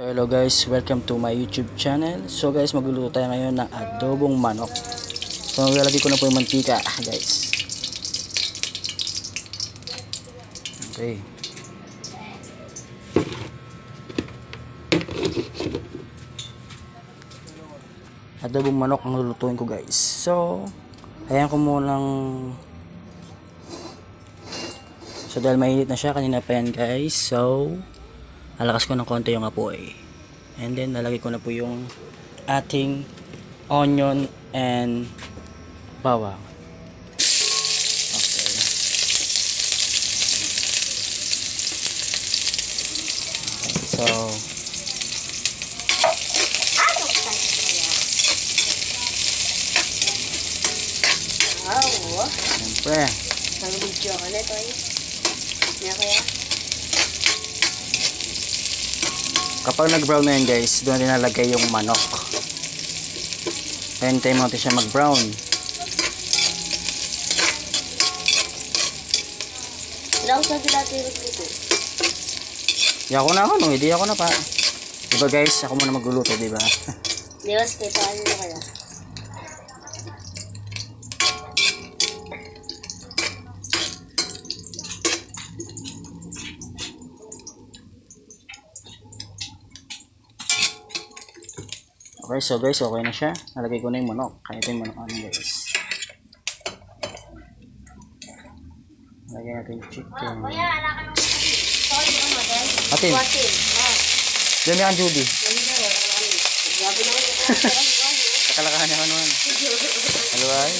So hello guys, welcome to my YouTube channel. So guys, magluluto tayo ngayon ng adobong manok. So maglalagay ko na po yung mantika guys. Okay. Adobong manok ang lulutuin ko guys. So ayan ko munang dahil mainit na siya kanina pa yan guys. So nalakas ko ng konti yung apoy. And then nalagay ko na po yung ating onion and bawang. Okay. So siyempre video ka na ito kaya kapag nag-brown na yan guys, doon natin nalagay yung manok. Hintay mo natin siya mag-brown. ilang sa natin ito. Di ako na no, hindi ako na pa. Diba guys, ako muna magluluto, diba? Diwas, pipaan nyo kaya. Okay, so guys, okay na siya. Nalagay ko na yung manok. Kaya ito yung manok namin guys. Nalagay natin yung chicken. Atin. Diyan yan, Judy. Kakalakahan niya ano. Alaway.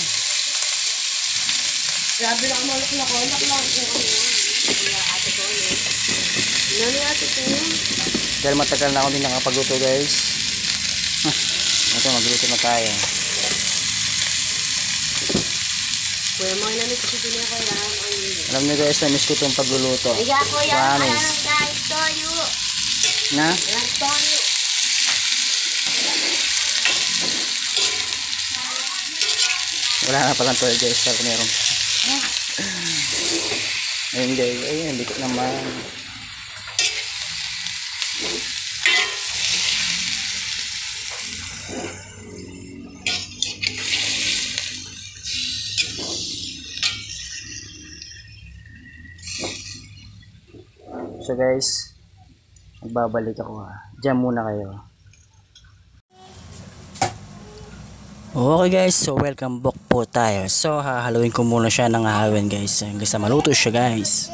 Grabe lang malak na ko. Malak lang. Ate ko yun. Nani ate ko yun? Dahil matagal na ako din nakapagluto guys. Ito, magluto na tayo. Kuya, mga namin kasi din ako alam niyo guys, na-miss ko itong pagluluto. Promise. Na? Wala na palang toy guys. Sabi meron. Ayun guys. Ayun, likot naman. So guys, magbabalik ako ha. Diyan muna kayo. Okay guys, so welcome back po tayo. So hahaluin ko muna siya ng hahawin guys. Hanggang sa maluto siya guys.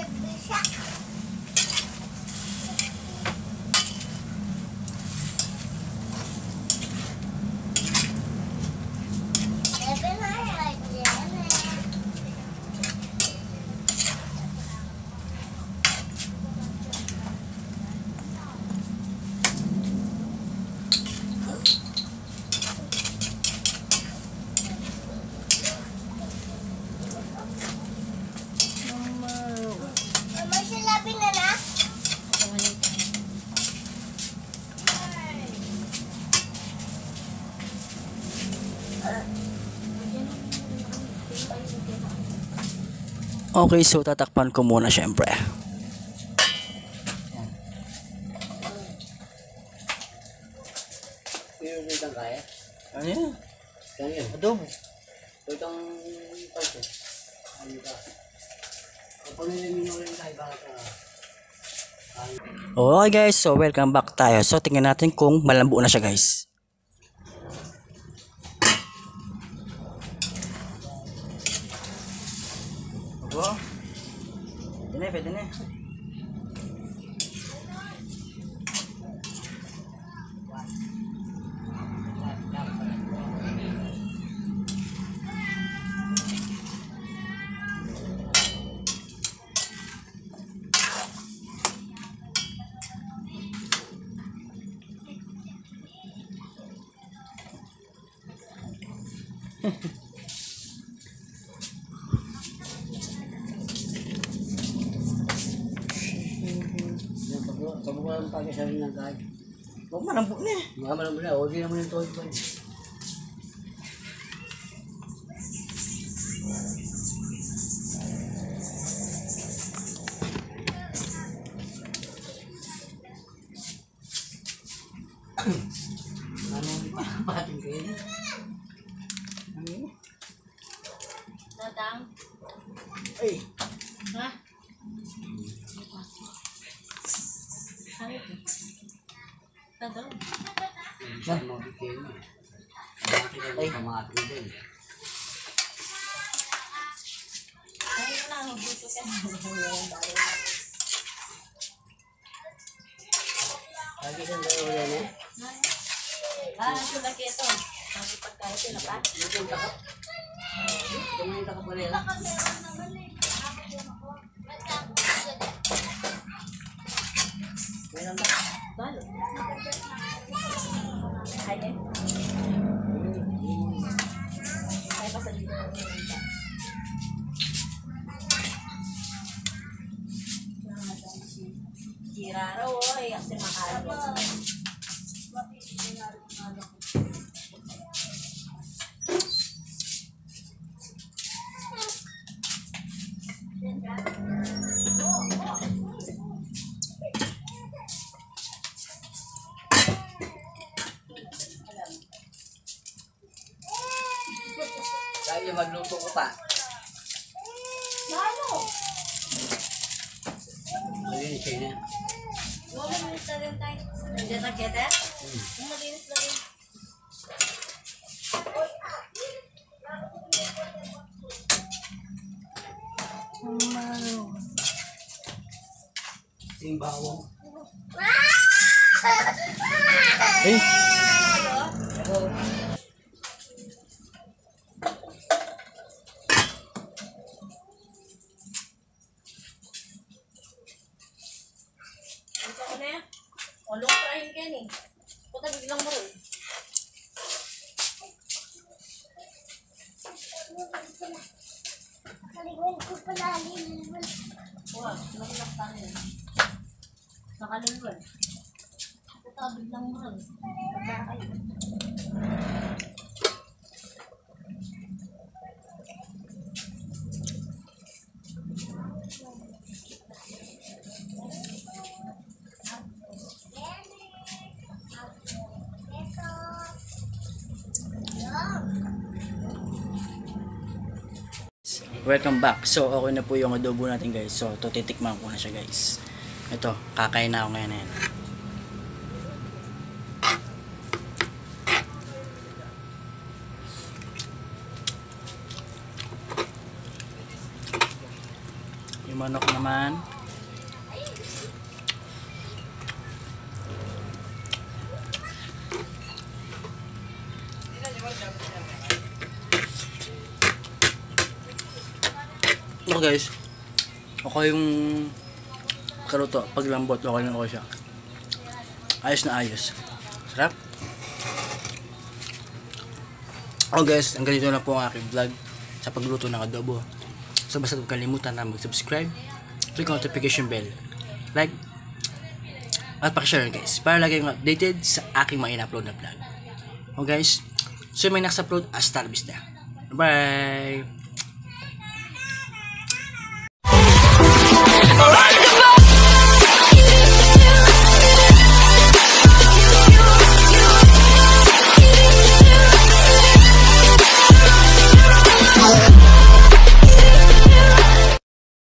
Okay, so tatakpan ko muna syempre. Ano yan? Adobo. Itong pulse. Ano ba? Kapag niliminulan tayo baka Okay guys, so welcome back tayo. So tingnan natin kung malambo na siya guys. Aba. Pwede na. Pag mo lang pag isa rin ng kahit. Huwag malambo na eh. Mga malambo na, o di naman yung toy ko. Ano hindi pa pating kayo? Natang? Ay! Ha? Ano ito? Tatang? Saan mo bigay mo? Bakit ay kamating din? Ay, na, hubuto ka. Lagi saan daw ulit eh? Ito lagi ito. Ang ipagkaya sila pa. Pupunta ka? Pumunta ka pa rin. Meron ba? Balo. Ay, ay pa sa dito. Kira raw, ay, kasi makalo. Kaya magluto ko pa. Lalo! Ayun, siya na. Malinis na rin tayo. Hindi na kita? Malinis na rin. Simbawang. Eh, Ito ko na yan. Walong trahin ka yan eh. Puta biglang mo rin. Wah, nakulak tayo yan. Nakalulun. Puta biglang mo rin. Pagkakayo. welcome back. So, okay na po yung adobo natin guys. So, ito titikman ko na siya guys. Ito, kakain na ako ngayon na yan. Yung manok naman. Ito guys, okay yung kaluto, paglambot, okay na okay siya. Ayos na ayos. Sarap. Oh guys, hanggang dito na po ang aking vlog sa pagluto ng adobo. So basta huwag kalimutan na mag-subscribe, click ang notification bell, like, at pakishare guys, para lagi kayong updated sa aking mga in-upload na vlog. Oh guys, so may next upload, hasta la vista. Bye!